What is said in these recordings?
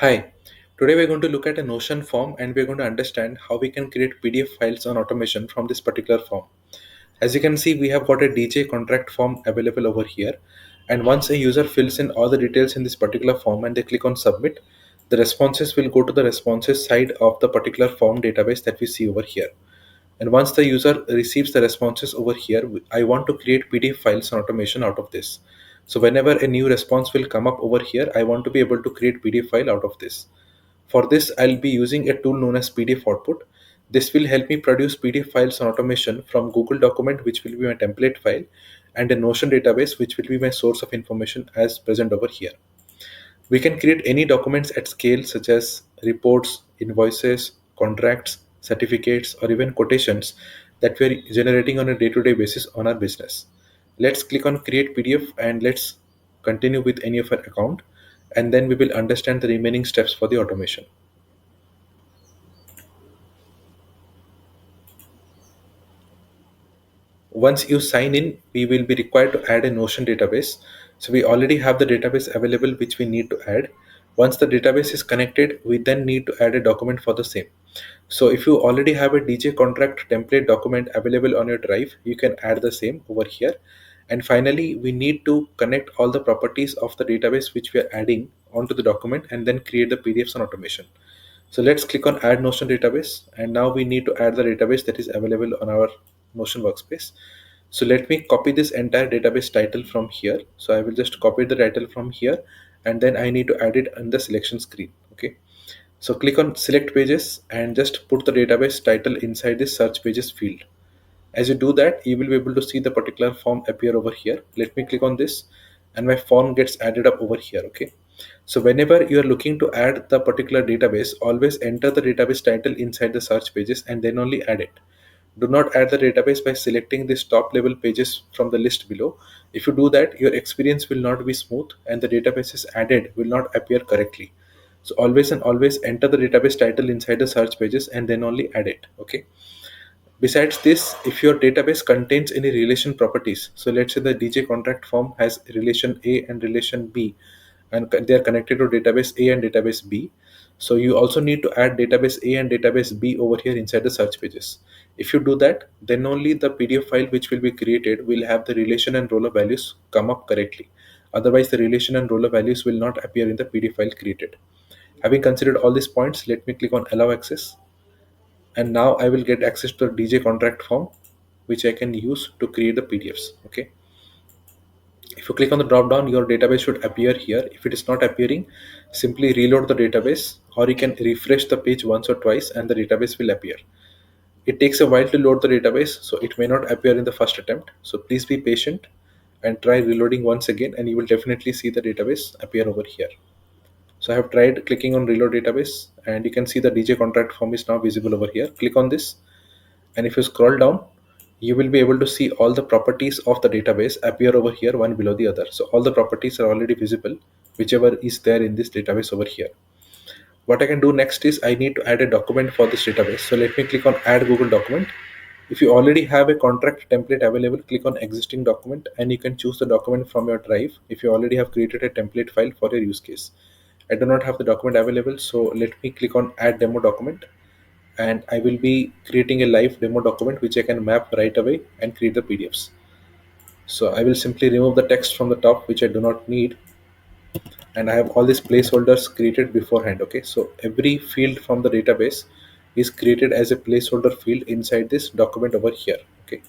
Hi, today we're going to look at a Notion form and we're going to understand how we can create PDF files on automation from this particular form. As you can see, we have got a DJ contract form available over here. And once a user fills in all the details in this particular form and they click on submit, the responses will go to the responses side of the particular form database that we see over here. And once the user receives the responses over here, I want to create PDF files and automation out of this. So whenever a new response will come up over here, I want to be able to create PDF file out of this. For this, I'll be using a tool known as PDF Output. This will help me produce PDF files and automation from Google document, which will be my template file, and a Notion database, which will be my source of information as present over here. We can create any documents at scale such as reports, invoices, contracts, certificates, or even quotations that we're generating on a day-to-day basis on our business. Let's click on create PDF and let's continue with any of our account, and then we will understand the remaining steps for the automation. Once you sign in, we will be required to add a Notion database. So we already have the database available which we need to add. Once the database is connected, we then need to add a document for the same. So if you already have a DJ contract template document available on your drive, you can add the same over here. And finally, we need to connect all the properties of the database which we are adding onto the document and then create the PDFs on automation. So let's click on add Notion database, and now we need to add the database that is available on our Notion workspace. So let me copy this entire database title from here. So I will just copy the title from here, and then I need to add it on the selection screen. Okay. So click on select pages and just put the database title inside this search pages field. As you do that, you will be able to see the particular form appear over here. Let me click on this and my form gets added up over here. Okay. So whenever you are looking to add the particular database, always enter the database title inside the search pages and then only add it. Do not add the database by selecting this top level pages from the list below. If you do that, your experience will not be smooth and the databases added will not appear correctly. So always and always enter the database title inside the search pages and then only add it. Okay. Besides this, if your database contains any relation properties, so let's say the DJ contract form has relation A and relation B, and they are connected to database A and database B. So you also need to add database A and database B over here inside the search pages. If you do that, then only the PDF file which will be created will have the relation and roller values come up correctly. Otherwise, the relation and roller values will not appear in the PDF file created. Having considered all these points, let me click on allow access, and now I will get access to the DJ contract form which I can use to create the PDFs. Okay. If you click on the drop down, your database should appear here. If it is not appearing, simply reload the database, or you can refresh the page once or twice and the database will appear. It takes a while to load the database, so it may not appear in the first attempt. So please be patient and try reloading once again, and you will definitely see the database appear over here. So I have tried clicking on reload database, and you can see the DJ contract form is now visible over here. Click on this, and if you scroll down, you will be able to see all the properties of the database appear over here one below the other. So all the properties are already visible, whichever is there in this database over here. What I can do next is I need to add a document for this database. So let me click on add Google document. If you already have a contract template available, click on existing document and you can choose the document from your drive if you already have created a template file for your use case. I do not have the document available, so let me click on add demo document, and I will be creating a live demo document which I can map right away and create the PDFs. So I will simply remove the text from the top which I do not need, and I have all these placeholders created beforehand. Okay, so every field from the database is created as a placeholder field inside this document over here. Okay,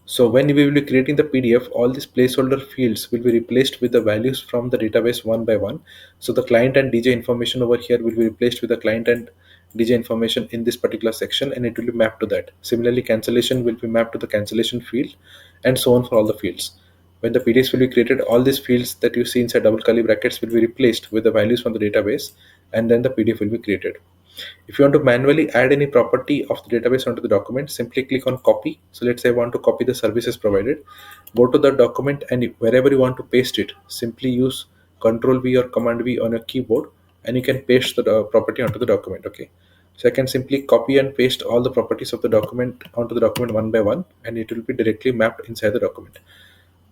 so when we will be creating the PDF, all these placeholder fields will be replaced with the values from the database one by one. So the client and DJ information over here will be replaced with the client and DJ information in this particular section, and it will be mapped to that. Similarly, cancellation will be mapped to the cancellation field, and so on for all the fields. When the PDFs will be created, all these fields that you see inside double curly brackets will be replaced with the values from the database, and then the PDF will be created. If you want to manually add any property of the database onto the document, simply click on copy. So let's say I want to copy the services provided. Go to the document, and wherever you want to paste it, simply use Control V or Command V on your keyboard, and you can paste the property onto the document. Okay. So I can simply copy and paste all the properties of the document onto the document one by one, and it will be directly mapped inside the document.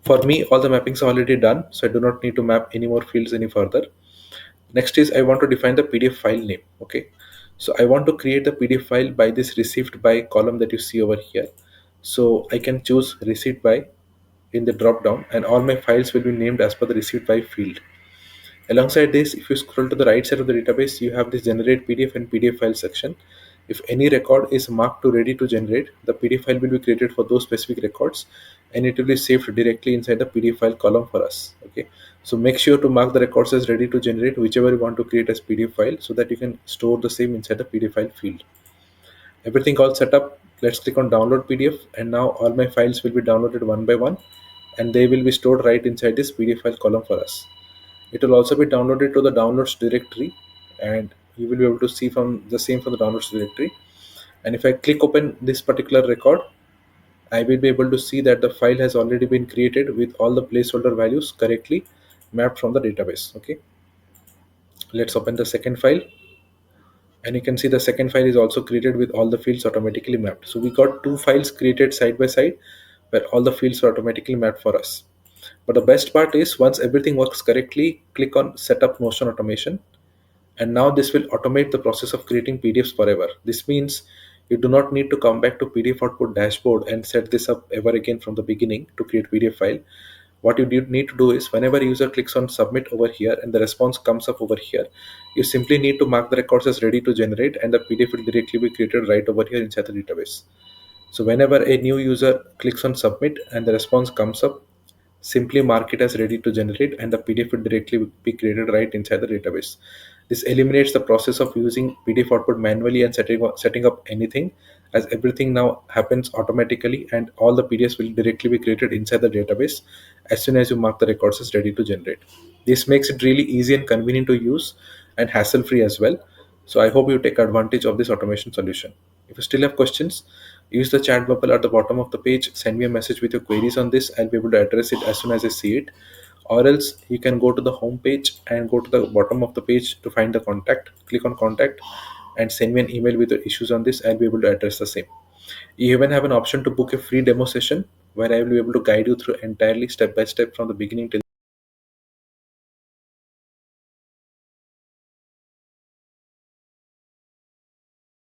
For me, all the mappings are already done, so I do not need to map any more fields any further. Next is I want to define the PDF file name. Okay, so I want to create the PDF file by this received by column that you see over here. So I can choose received by in the drop down, and all my files will be named as per the received by field. Alongside this, if you scroll to the right side of the database, you have this generate PDF and PDF file section. If any record is marked to ready to generate, the PDF file will be created for those specific records, and it will be saved directly inside the PDF file column for us. Okay, so make sure to mark the records as ready to generate, whichever you want to create as PDF file, so that you can store the same inside the PDF file field. Everything all set up. Let's click on download PDF, and now all my files will be downloaded one by one, and they will be stored right inside this PDF file column for us. It will also be downloaded to the downloads directory, and you will be able to see from the same from the downloads directory. And if I click open this particular record, I will be able to see that the file has already been created with all the placeholder values correctly mapped from the database. Okay, let's open the second file, and you can see the second file is also created with all the fields automatically mapped. So we got two files created side by side where all the fields are automatically mapped for us. But the best part is once everything works correctly, click on setup Notion automation, and now this will automate the process of creating PDFs forever. This means you do not need to come back to PDF output dashboard and set this up ever again from the beginning to create PDF file. What you need to do is whenever user clicks on submit over here and the response comes up over here, you simply need to mark the records as ready to generate, and the PDF will directly be created right over here inside the database. So whenever a new user clicks on submit and the response comes up, simply mark it as ready to generate, and the PDF will directly be created right inside the database. This eliminates the process of using PDF output manually and setting up anything, as everything now happens automatically, and all the PDFs will directly be created inside the database as soon as you mark the records as ready to generate. This makes it really easy and convenient to use and hassle free as well. So I hope you take advantage of this automation solution. If you still have questions, use the chat bubble at the bottom of the page. Send me a message with your queries on this. I'll be able to address it as soon as I see it. Or else you can go to the home page and go to the bottom of the page to find the contact. Click on contact and send me an email with your issues on this. I'll be able to address the same. You even have an option to book a free demo session where I will be able to guide you through entirely step by step from the beginning till